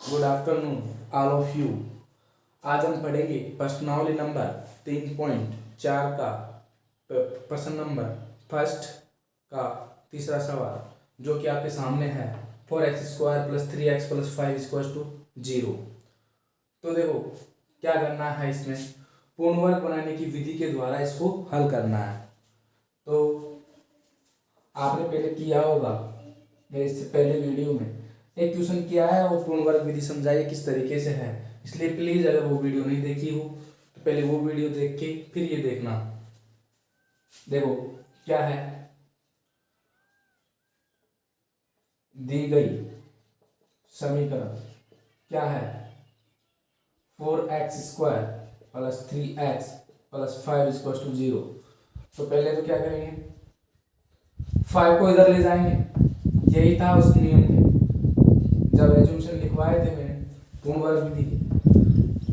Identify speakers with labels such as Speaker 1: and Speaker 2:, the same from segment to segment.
Speaker 1: Good afternoon all of you. आज हम पढ़ेंगे प्रश्नावली नंबर 3.4 का प्रश्न नंबर फर्स्ट का तीसरा सवाल, जो कि आपके सामने है 4x² + 3x + 5 = 0। तो देखो क्या करना है, इसमें पूर्ण वर्ग बनाने की विधि के द्वारा इसको हल करना है। तो आपने पहले किया होगा, मेरे इससे पहले वीडियो में एक क्वेश्चन किया है और पूर्ण वर्ग विधि समझाइए किस तरीके से है। इसलिए प्लीज अगर वो वीडियो नहीं देखी हो तो पहले वो वीडियो देख के फिर ये देखना। देखो क्या है, दी गई समीकरण क्या है, 4x² + 3x + 5 = 0। तो पहले तो क्या करेंगे, 5 को इधर ले जाएंगे। यही था उस नियम में जब एजुम्पशन लिखवाए थे मैंने पूर्ण वर्ग विधि।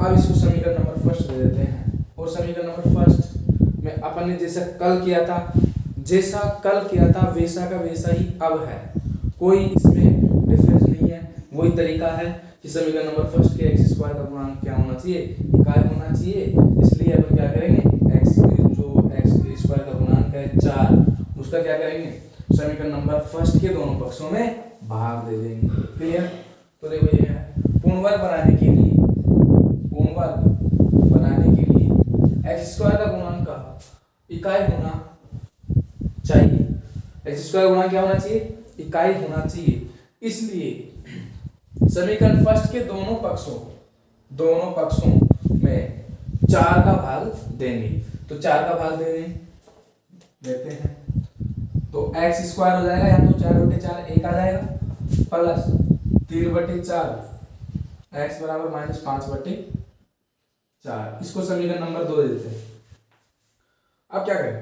Speaker 1: अब इसको समीकरण नंबर फर्स्ट दे देते हैं, और समीकरण नंबर फर्स्ट में अपन ने जैसा कल किया था वैसा का वैसा ही अब है, कोई इसमें डिफरेंस नहीं है। वही तरीका है कि समीकरण नंबर फर्स्ट के x² का गुणांक क्या होना चाहिए, इकाई होना चाहिए। इसलिए अपन क्या करेंगे, x² का गुणांक है 4, उसका क्या करेंगे, समीकरण नंबर फर्स्ट के दोनों पक्षों में भाग दे देंगे। क्लियर। तो देखो ये है पूर्ण वर्ग बनाने के लिए x² का गुणांक का इकाई होना चाहिए। x² का गुणांक क्या होना चाहिए, इकाई होना चाहिए। इसलिए समीकरण फर्स्ट के दोनों पक्षों में 4 का भाग देंगे। तो 4 का भाग देते हैं तो x² हो जाएगा, या तो 4/4 1 आ जाएगा, प्लस 3/4 x = -5/4। इसको समीकरण नंबर 2 दे देते हैं। अब क्या करें,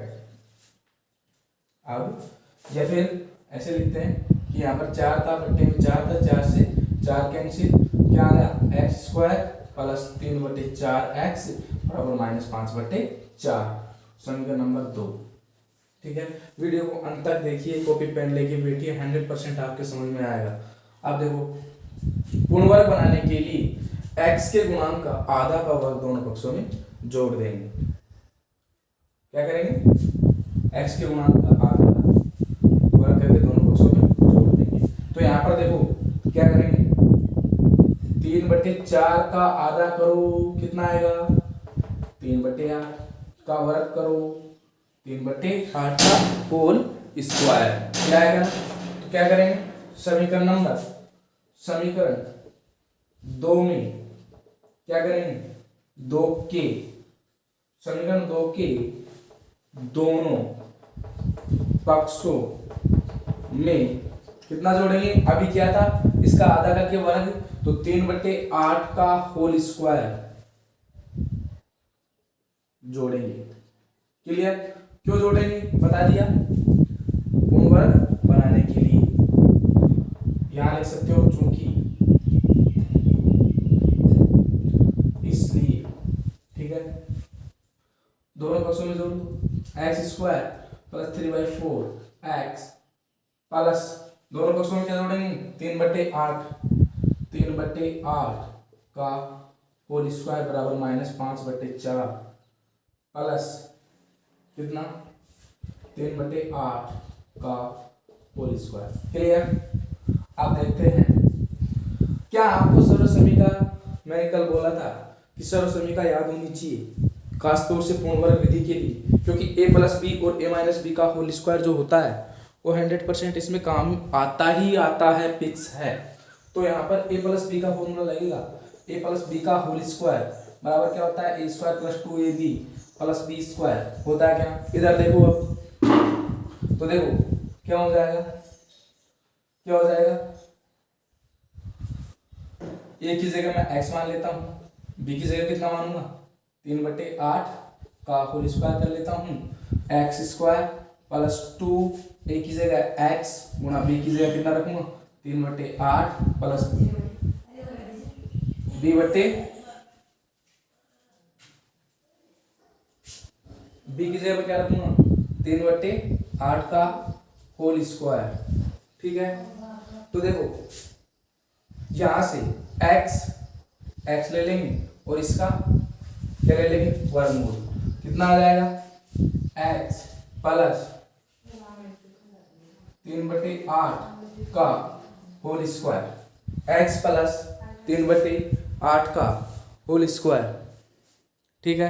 Speaker 1: अब या फिर ऐसे लिखते हैं कि यहाँ पर 4 था, बट्टे में 4 था, 4 से 4 कैंसिल, क्या आ गया, x² + 3/4x = -5/4, समीकरण नंबर 2। ठीक है, वीडियो को अंत तक देखिए, कॉपी पेन लेके बैठिए, 100% आपके समझ में आएगा। अब देखो पूर्ण वर्ग बनाने के लिए x के गुणांक का आधा का वर्ग दोनों पक्षों में जोड़ देंगे। क्या करेंगे, x के गुणांक का आधा का वर्ग करके दोनों पक्षों में जोड़ देंगे। तो यहाँ पर देखो क्या करेंगे, 3/4 का आधा करो, कितना आएगा, 3/8 का वर्ग करो, 3/8 का होल स्क्वायर क्या आएगा। तो क्या करेंगे, समीकरण 2 में क्या करेंगे, समीकरण 2 के दोनों पक्षों में कितना जोड़ेंगे, अभी क्या था, इसका आधा करके वर्ग, तो 3/8 का होल स्क्वायर जोड़ेंगे। क्लियर। क्यों जोड़ेंगे बता दिया, पूर्ण वर्ग बनाने के लिए। यहां लिख सकते हो चूंकि, इसलिए। ठीक है, दोनों पक्षों में जोड़ दो, x² + 3/4x प्लस दोनों पक्षों में क्या जोड़ेंगे, 3/8 का होल स्क्वायर = -5/4 प्लस कितना, 3/8 का होल स्क्वायर। क्लियर। आप देखते हैं, क्या आपको सर्वसमीका, मैंने कल बोला था कि सर्वसमीका याद होनी चाहिए, खासतौर से पूर्ण वर्ग विधि के लिए, क्योंकि a + b और a - b का होल स्क्वायर जो होता है वो 100% इसमें काम आता है, फिक्स है। तो यहाँ पर a + b का फॉर्मूला लगेगा, a + b का होल स्क्वायर बराबर क्या होता है, a² + 2ab + b² होता है क्या। इधर देखो, अब तो देखो क्या हो जाएगा, a की जगह मैं x मान लेता हूँ, b की जगह कितना मानूंगा, 3/8 का होल स्क्वायर कर लेता हूँ, x² + 2, a की जगह x गुणा b की जगह कितना रखूंगा, 3/8 प्लस b की जगह पे क्या रखूंगा, 3/8 का होल स्क्वायर। ठीक है, तो देखो यहाँ से x ले लेंगे और इसका क्या ले लेंगे, वर्गमूल। कितना आ जाएगा, x प्लस 3/8 का होल स्क्वायर, x प्लस 3/8 का होल स्क्वायर। ठीक है,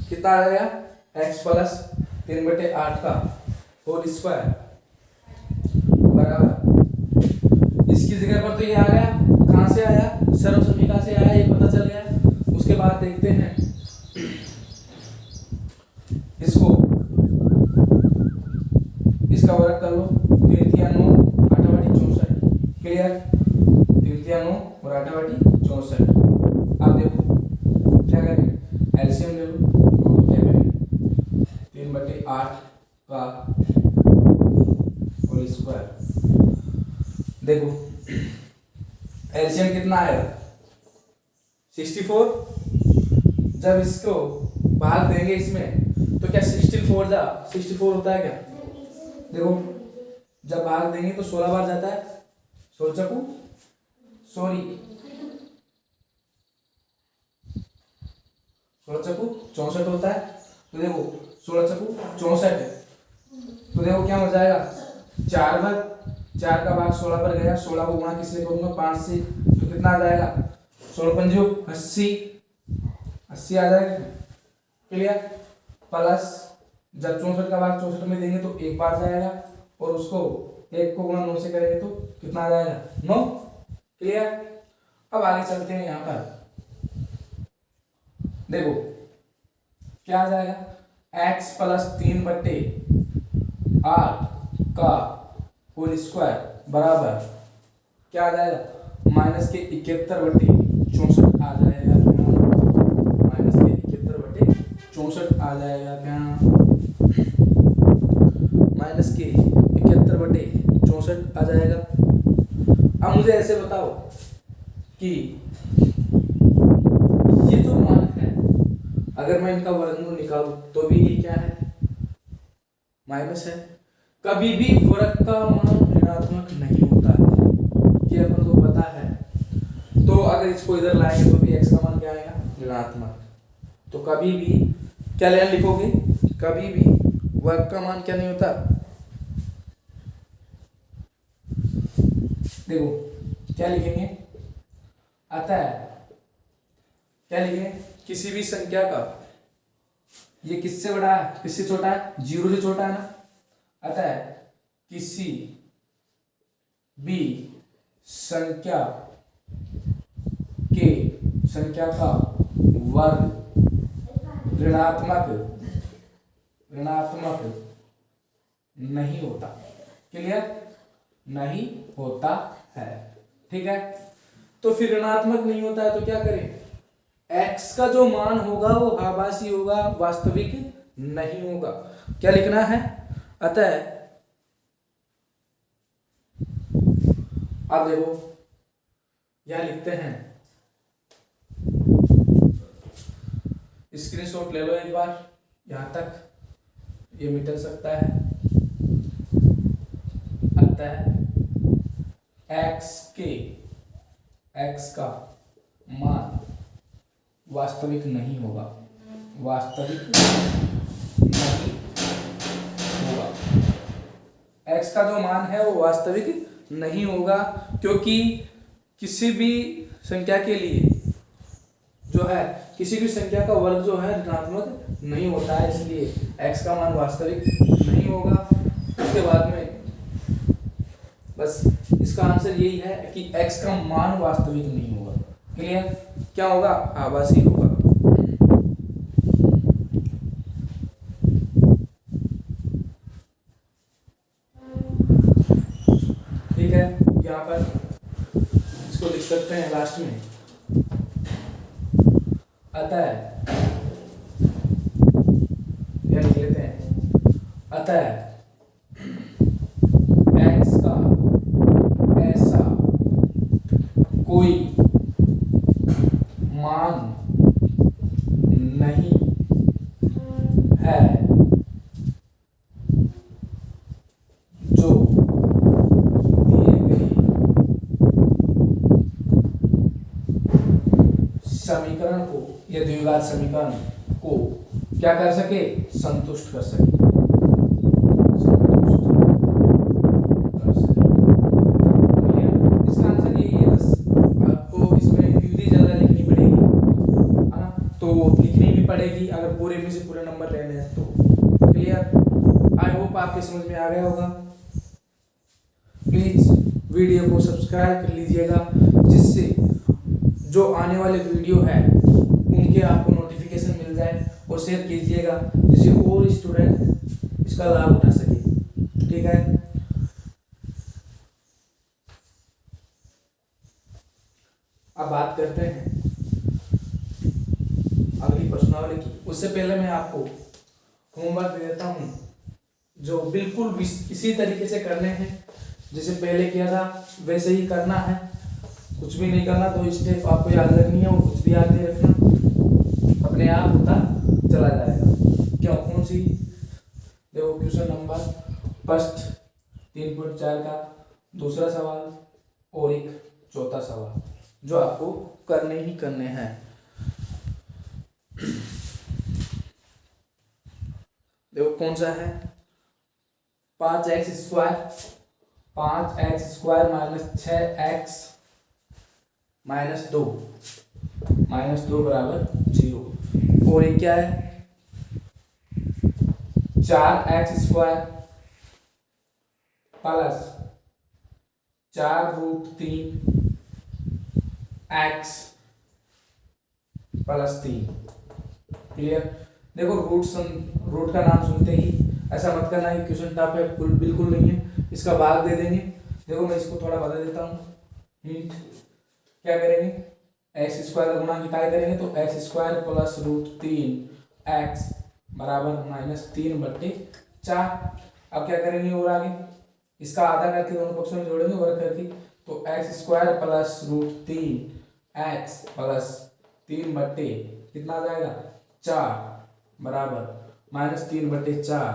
Speaker 1: कितना आ जाएगा, x प्लस 3/8 का होल स्क्वायर बराबर, इसकी जगह पर तो ये आ गया, कहाँ से आया, सर्वसमीका से आया, ये पता चल गया। उसके बाद देखते हैं इसको, इसका वर्ग कर लो, 3 3 9 8 8 64, क्लियर, 3 3 9 और 8 8 64। अब देखो क्या करेंगे, एलसीएम ले लो, तो क्या करेंगे, 3/8 का होल स्क्वायर। देखो एलसीएम कितना आएगा, 64। जब इसको भाग देंगे इसमें तो क्या 64 होता है क्या, देखो जब भाग देंगे तो 16 बार जाता है, 16 64 होता है। तो देखो 16 64, तो देखो क्या हो जाएगा, 4 का भाग 16 पर गया, 16 को गुणा किससे करूंगा, 5 से, तो कितना आ जाएगा, 16 पंजो 80 आ जाएगा, क्लियर। प्लस जब 64 का भाग 64 में देंगे तो 1 बार जाएगा, और उसको 1 को गुणा 9 से करेंगे तो कितना आ जाएगा, 9, क्लियर। अब आगे चलते हैं, यहाँ पर देखो क्या आ जाएगा, x प्लस 3/8 का होल स्क्वायर बराबर क्या आ जाएगा, माइनस के 71/64 आ जाएगा, माइनस के 71/64 आ जाएगा क्या, माइनस के 71/64 आ जाएगा। अब मुझे ऐसे बताओ कि ये जो मान है, अगर मैं इनका वर्गमूल निकालूं तो भी ये क्या है, माइनस है। कभी भी वर्ग का मान ऋणात्मक नहीं होता है, ये अपन को पता है। तो अगर इसको इधर लाएंगे तो भी x का मान क्या आएगा, ऋणात्मक। तो कभी भी क्या लेना लिखोगे, कभी भी वर्ग का मान क्या नहीं होता, देखो क्या लिखेंगे, अतः क्या लिखेंगे, किसी भी संख्या का, ये किससे बड़ा है, किससे छोटा है, 0 से छोटा है ना, अतः किसी भी संख्या का वर्ग ऋणात्मक नहीं होता, क्लियर, नहीं होता है। ठीक है, तो फिर ऋणात्मक नहीं होता है तो क्या करें, x का जो मान होगा वो आभासी होगा, वास्तविक नहीं होगा। क्या लिखना है, अतः अब देखो यह लिखते हैं, स्क्रीनशॉट ले लो एक बार, यहां तक ये मिटल सकता है। अतः x का मान वास्तविक नहीं होगा, वास्तविक नहीं होगा। x का जो मान है वो वास्तविक नहीं होगा, क्योंकि किसी भी संख्या के लिए जो है, किसी भी संख्या का वर्ग जो है ऋणात्मक नहीं होता है, इसलिए x का मान वास्तविक नहीं होगा। उसके बाद में बस इसका आंसर यही है कि x का मान वास्तविक नहीं होगा, क्लियर, क्या होगा, आभासी होगा। ठीक है, यहाँ पर इसको लिख सकते हैं लास्ट में, अतः यह लिख लेते हैं, अतः x का ऐसा कोई मान नहीं है जो दिए गए या द्विघात समीकरण को क्या कर सके, संतुष्ट कर सके, इसका आंसर यही है। बस आपको इसमें विधि ज्यादा लिखनी पड़ेगी, है ना, तो लिखनी भी पड़ेगी अगर पूरे में से पूरे नंबर लेने हैं तो। क्लियर, आई होप आपके समझ में आ गया होगा। प्लीज वीडियो को सब्सक्राइब कर लीजिएगा, जिससे जो आने वाले वीडियो है उनके आपको नोटिफिकेशन मिल जाए, और शेयर कीजिएगा जिससे और स्टूडेंट इसका लाभ उठा सके। ठीक है, अब बात करते हैं अगली प्रश्नावली की। उससे पहले मैं आपको होमवर्क दे देता हूं, जो बिल्कुल इसी तरीके से करने हैं जैसे पहले किया था, वैसे ही करना है, कुछ भी नहीं करना। तो स्टेप आपको याद रखनी है और कुछ भी याद नहीं रखना, अपने आप होता चला जाएगा। क्या कौन सी, देखो क्वेश्चन नंबर फर्स्ट 3.4 का दूसरा सवाल और एक चौथा सवाल जो आपको करने ही करने हैं। देखो कौन सा है, 5x square minus 6x minus दो बराबर 0। और ये क्या है, 4x square plus 4√3 x plus 3। Clear, देखो रूट का नाम सुनते ही ऐसा मत करना कि क्वेश्चन टफ है, बिल्कुल नहीं है, इसका भाग दे देंगे। देखो मैं इसको थोड़ा बता देता हूँ हिंट। क्या करेंगे, एक्स स्क्वायर का गुणा कितना करेंगे, तो एक्स स्क्वायर प्लस √3 x बराबर -3/4। अब क्या करेंगे और आगे इसका आधा करके दोनों पक्षों में जोड़ेंगे वर्ग करके, तो x square plus √3 x plus 3 कितना आ जाएगा 4 बराबर -3/4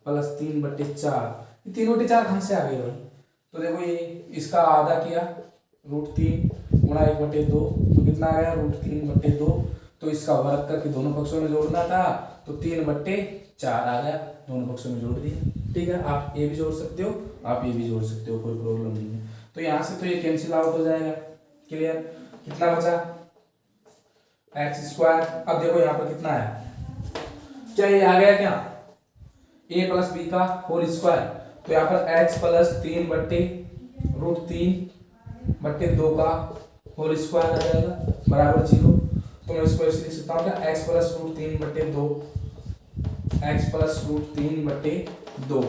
Speaker 1: प्लस 3/4। 3/4 कहाँ से आ गई भाई, तो देखो ये इसका आधा किया √3 गुणा 1/2, तो कितना आ गया √3/2। तो इसका वर्ग करके दोनों पक्षों में जोड़ना था, तो 3/4 आ गया, दोनों पक्षों में जोड़ दिया। ठीक है, आप ये भी जोड़ सकते हो, आप ये भी जोड़ सकते हो, कोई प्रॉब्लम नहीं है। तो यहाँ से तो ये कैंसिल आउट हो जाएगा। क्लियर, कितना बचा एक्स स्क्वायर। अब देखो यहाँ पर कितना है, क्या ये आ गया क्या, a प्लस बी का होल स्क्वायर, तो यहाँ पर x प्लस 3/√3/2 का होल स्क्वायर आ जाएगा बराबर 0। तो मैं इसको ऐसे लिख सकता हूँ क्या, x प्लस √3/2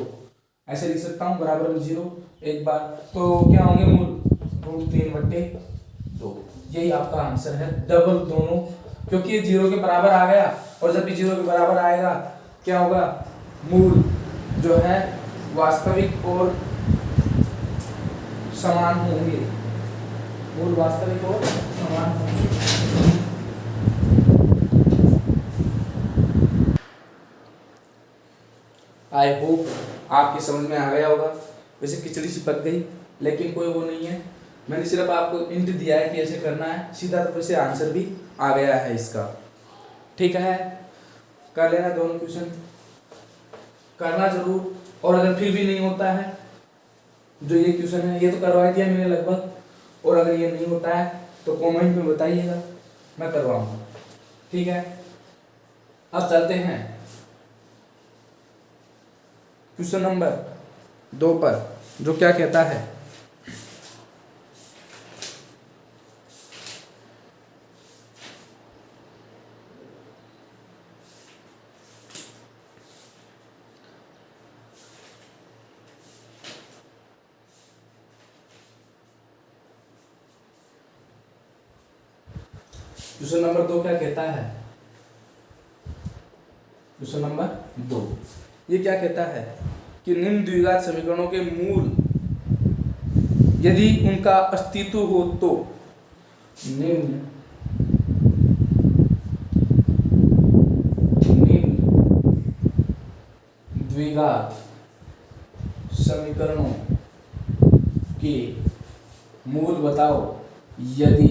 Speaker 1: ऐसे लिख सकता हूँ बराबर में 0 एक बार। तो क्या होंगे मूल √3/2, यही आपका आंसर है। डबल दोनों, क्योंकि ये 0 के बराबर आ गया, और जब भी 0 के बराबर आएगा क्या होगा, मूल जो है वास्तविक और समान होंगे, मूल वास्तविक और समान होंगे। आई होप आपकी समझ में आ गया होगा। वैसे खिचड़ी सी पक गई, लेकिन कोई वो नहीं है, मैंने सिर्फ आपको इंट दिया है कि ऐसे करना है, सीधा तो वैसे आंसर भी आ गया है इसका। ठीक है, कर लेना दोनों क्वेश्चन, करना जरूर। और अगर फिर भी नहीं होता है, जो ये क्वेश्चन है ये तो करवा दिया मैंने लगभग, और अगर ये नहीं होता है तो कमेंट में बताइएगा, मैं करवाऊंगा। ठीक है, अब चलते हैं क्वेश्चन नंबर 2 पर, जो क्या कहता है, क्वेश्चन नंबर 2 क्या कहता है, क्वेश्चन नंबर 2 ये क्या कहता है कि निम्न द्विघात समीकरणों के मूल यदि उनका अस्तित्व हो तो निम्न द्विघात समीकरणों के मूल बताओ यदि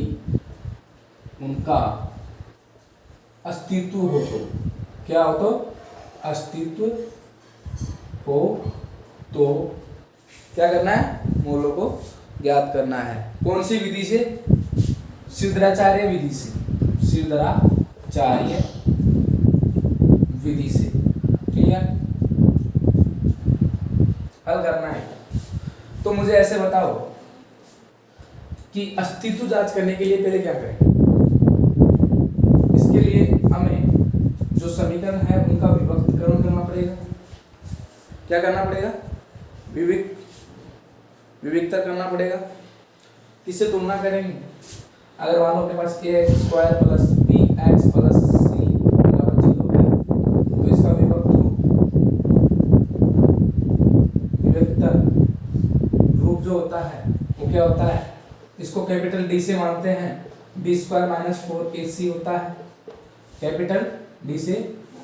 Speaker 1: उनका अस्तित्व हो तो, क्या हो तो, अस्तित्व हो तो क्या करना है, मूलों को ज्ञात करना है। कौन सी विधि से, सिद्धाचार्य विधि से, सिद्धाचार्य विधि से। क्लियर, हल करना है। तो मुझे ऐसे बताओ कि अस्तित्व जांच करने के लिए पहले क्या करें। इसके लिए हमें जो समीकरण है उनका विभक्तकरण करना पड़ेगा। क्या करना पड़ेगा, विविधता करना पड़ेगा। किससे तुलना करेंगे, अगर मान लो अपने पास ax² plus bx plus c बराबर 0 है तो इसका विविधता रूप जो होता है वो क्या होता है, इसको कैपिटल D से मानते हैं, b² माइनस 4ac होता है, कैपिटल D से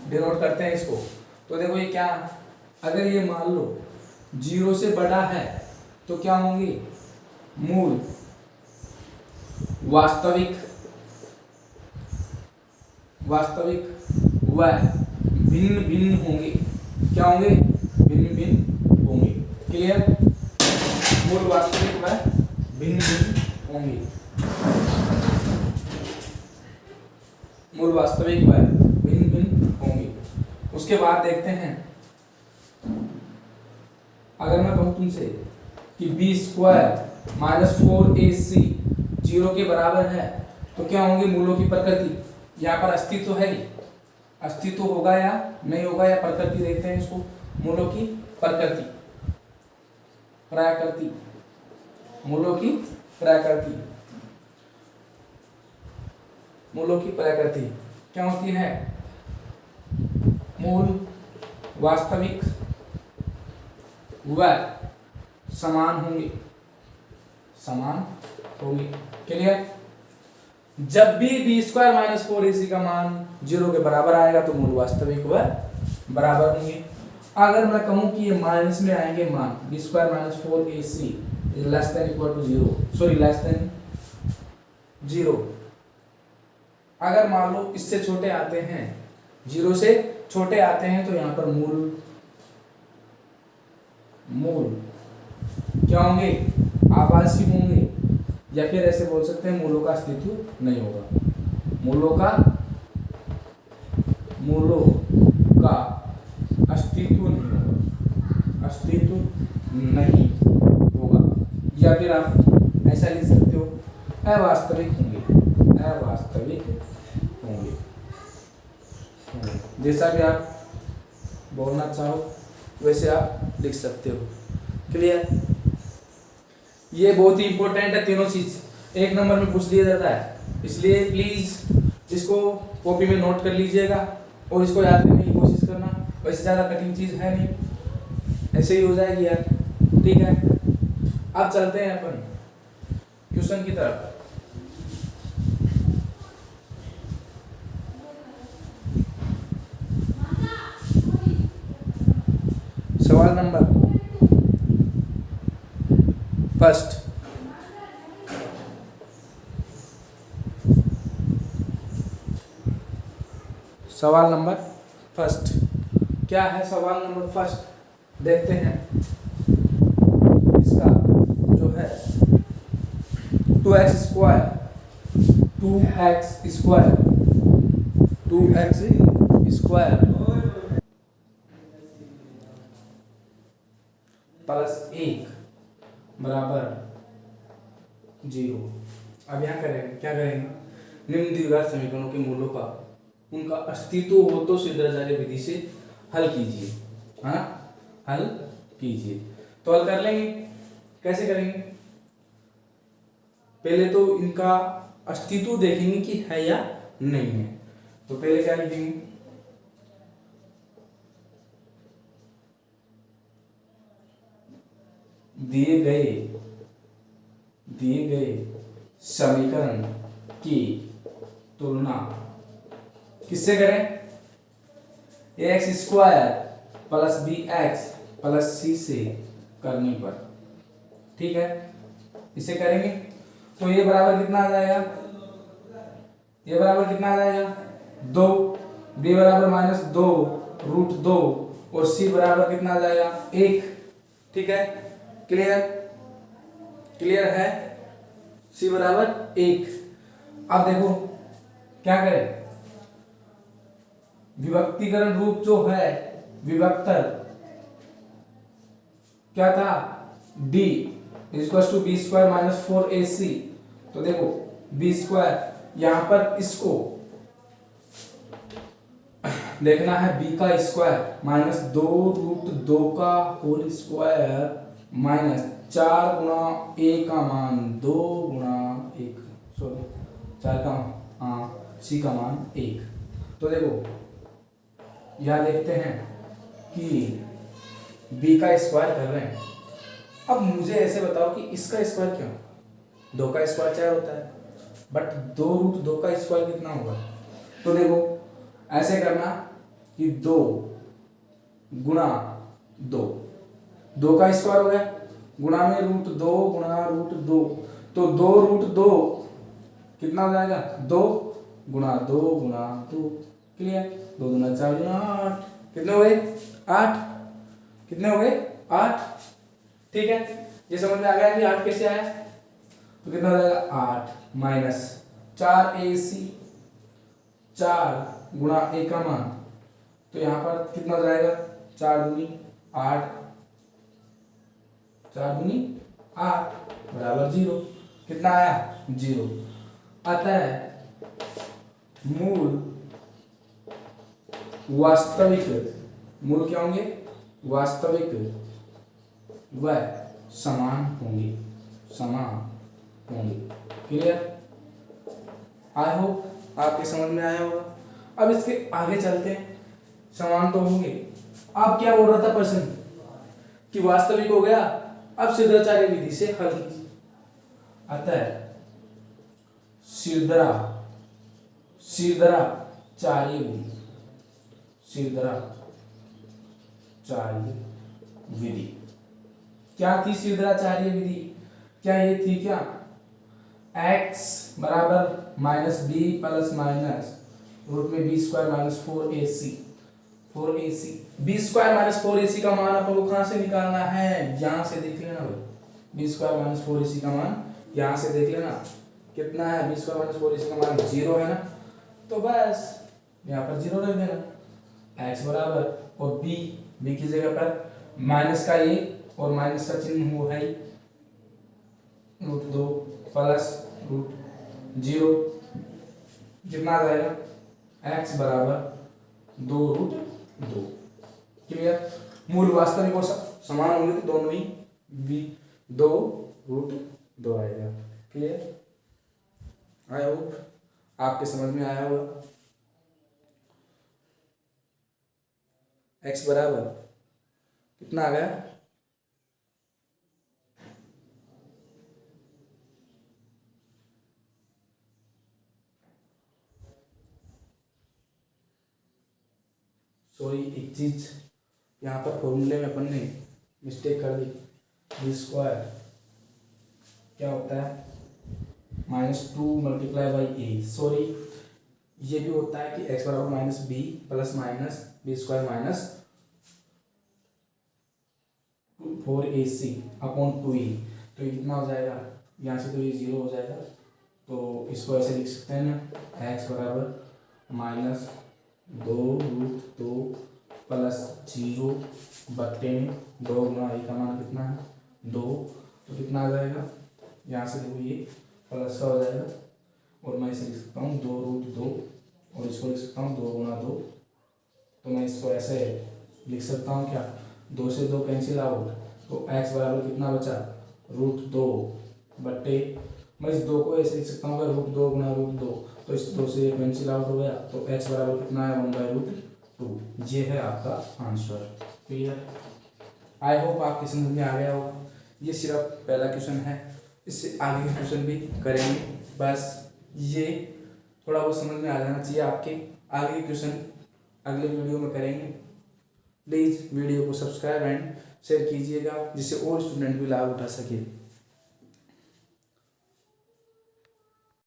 Speaker 1: डिनोट करते हैं इसको। तो देखो ये क्या, अगर ये मान लो 0 से बड़ा है तो क्या होंगे, मूल वास्तविक व भिन्न भिन्न होंगे। क्या होंगे, भिन्न भिन्न होंगे। क्लियर, मूल वास्तविक व भिन्न भिन्न होंगे, मूल वास्तविक व भिन्न भिन्न होंगे। उसके बाद देखते हैं, अगर मैं कहूं तुमसे कि b² माइनस 4ac 0 के बराबर है तो क्या होंगे मूलों की प्रकृति। यहाँ पर अस्तित्व है, अस्तित्व होगा या नहीं होगा, या प्रकृति देखते हैं इसको, मूलों की प्रकृति, प्राकृति, मूलों की प्रकृति, मूलों की प्रकृति क्या होती है, मूल वास्तविक व समान होंगे, समान होंगे। क्लियर, जब भी b² माइनस 4ac का मान 0 के बराबर आएगा तो मूल वास्तविक व बराबर होंगे। अगर मैं कहूं कि ये माइनस में आएंगे मान b² minus 4ac less than equal to 0, sorry less than 0, अगर मान लो इससे छोटे आते हैं, 0 से छोटे आते हैं तो यहाँ पर मूल क्या होंगे, आभासी होंगे, या फिर ऐसे बोल सकते हैं मूलों का अस्तित्व नहीं होगा, मूलों का अस्तित्व नहीं होगा, अस्तित्व नहीं होगा। या फिर आप ऐसा लिख सकते हो, अवास्तविक होंगे, अवास्तविक होंगे, जैसा भी आप बोलना चाहो वैसे आप लिख सकते हो। क्लियर, ये बहुत ही इंपॉर्टेंट है, तीनों चीज एक नंबर में पूछ लिया जाता है, इसलिए प्लीज इसको कॉपी में नोट कर लीजिएगा और इसको याद करने की कोशिश करना। वैसे ज़्यादा कठिन चीज है नहीं, ऐसे ही हो जाएगी यार। ठीक है, अब चलते हैं अपन क्वेश्चन की तरफ। सवाल नंबर फर्स्ट, सवाल नंबर फर्स्ट क्या है, सवाल नंबर फर्स्ट देखते हैं। इसका जो है 2x स्क्वायर प्लस 1 बराबर 0। अब यहाँ करेंगे, क्या करेंगे, निम्न द्विघात समीकरणों के मूलों का उनका अस्तित्व हो तो सिद्धाचार्य विधि से हल कीजिए। हाँ, हल कीजिए। तो हल कर लेंगे, कैसे करेंगे, पहले तो इनका अस्तित्व देखेंगे कि है या नहीं है। तो पहले क्या लिखेंगे, दिए गए समीकरण की तुलना किससे करें, ax² plus bx plus c से करने पर। ठीक है, इसे करेंगे तो ये बराबर कितना आ जाएगा, ये बराबर कितना आ जाएगा, 2, b बराबर -2 √2 और c बराबर कितना आ जाएगा 1। ठीक है, क्लियर, क्लियर है, c बराबर 1। अब देखो क्या करें, विभक्तिकरण रूप जो है, विभक्तर क्या था, d = b² - 4ac। तो देखो b², यहां पर इसको देखना है b का स्क्वायर -2 √2 का होल स्क्वायर -4 गुणा a का मान 2 गुणा 1, सॉरी 4 का, c का मान 1। तो देखो यह देखते हैं कि b का स्क्वायर कर रहे हैं। अब मुझे ऐसे बताओ कि इसका स्क्वायर क्या होगा, 2 का स्क्वायर 4 होता है, बट 2 √2 का स्क्वायर कितना होगा। तो देखो ऐसे करना कि 2 गुणा 2, 2 का स्क्वायर हो गया, गुणा में √2 गुणा √2, तो 2 √2 कितना हो जाएगा, 2 गुणा 2 गुणा 2, क्लियर, 2 दूना 4 गुना 8, कितने हो गए 8, कितने हो गए 8। ठीक है, ये समझ में आ गया कि 8 कैसे आया। तो कितना हो जाएगा 8 -4ac, 4 गुणा a का मान, तो यहाँ पर कितना हो जाएगा 4 दूनी 8, 4 दूनी 8 बराबर 0, कितना आया 0। अतः मूल वास्तविक, मूल क्या होंगे, वास्तविक व समान होंगे, समान होंगे, क्लियर। आई होप आपके समझ में आया होगा। अब इसके आगे चलते हैं, समान तो होंगे। अब क्या बोल रहा था प्रश्न कि वास्तविक हो गया, अब सिद्धाचार्य विधि से हल कीजिए। अतः सिद्धाचार्य विधि, सिद्धाचार्य विधि क्या थी, सिद्धाचार्य विधि क्या ये थी क्या, x बराबर -b प्लस माइनस रूट में b² - 4ac, 4ac, b² - 4ac का मान अपन को कहां से निकालना है, यहां से देख लेना भाई, b² - 4ac का मान यहां से देख लेना, कितना है, b² - 4ac का मान 0 है ना, तो बस यहाँ पर 0 रख देना, x बराबर, और b की जगह पर माइनस का a और माइनस का चिन्ह वो है √2 प्लस √0, कितना आ जाएगा x बराबर 2 √2, क्लियर। मूल वास्तविक और समान होंगे तो दोनों ही 2 √2 आएगा, क्लियर। आई होप आपके समझ में आया होगा। x बराबर कितना आ गया, सॉरी एक चीज यहाँ पर फॉर्मूले में अपन ने मिस्टेक कर दी, b² क्या होता है -2 × a, सॉरी ये भी होता है कि x बराबर -b plus minus b² - 4ac upon 2e, तो ये कितना हो जाएगा, यहाँ से तो ये 0 हो जाएगा, तो इसको ऐसे लिख सकते हैं ना, x बराबर -2 √2 प्लस 0 बट्टे में 2 गुना a का मान कितना है 2, तो कितना आ जाएगा, यहाँ से देखो ये प्लस का हो जाएगा, और मैं इसे लिख सकता हूँ 2 √2 और इसको लिख सकता हूँ 2 गुना 2, तो मैं इसको ऐसे लिख सकता हूँ क्या, 2 से 2 कैंसिल आउट, तो x बराबर कितना बचा √2 बट्टे, मैं इस 2 को ऐसे लिख सकता हूँ √2 गुना √2, तो इस 2 से कैंसिल आउट हो गया, तो x बराबर कितना है 1/√2, ये है आपका आंसर, क्लियर। आई होप आपकी समझ में आ गया होगा। ये सिर्फ पहला क्वेश्चन है, इससे आगे के क्वेश्चन भी करेंगे, बस ये थोड़ा बहुत समझ में आ जाना चाहिए आपके। आगे के क्वेश्चन अगले वीडियो में करेंगे। प्लीज़ वीडियो को सब्सक्राइब एंड शेयर कीजिएगा, जिससे और स्टूडेंट भी लाभ उठा सके।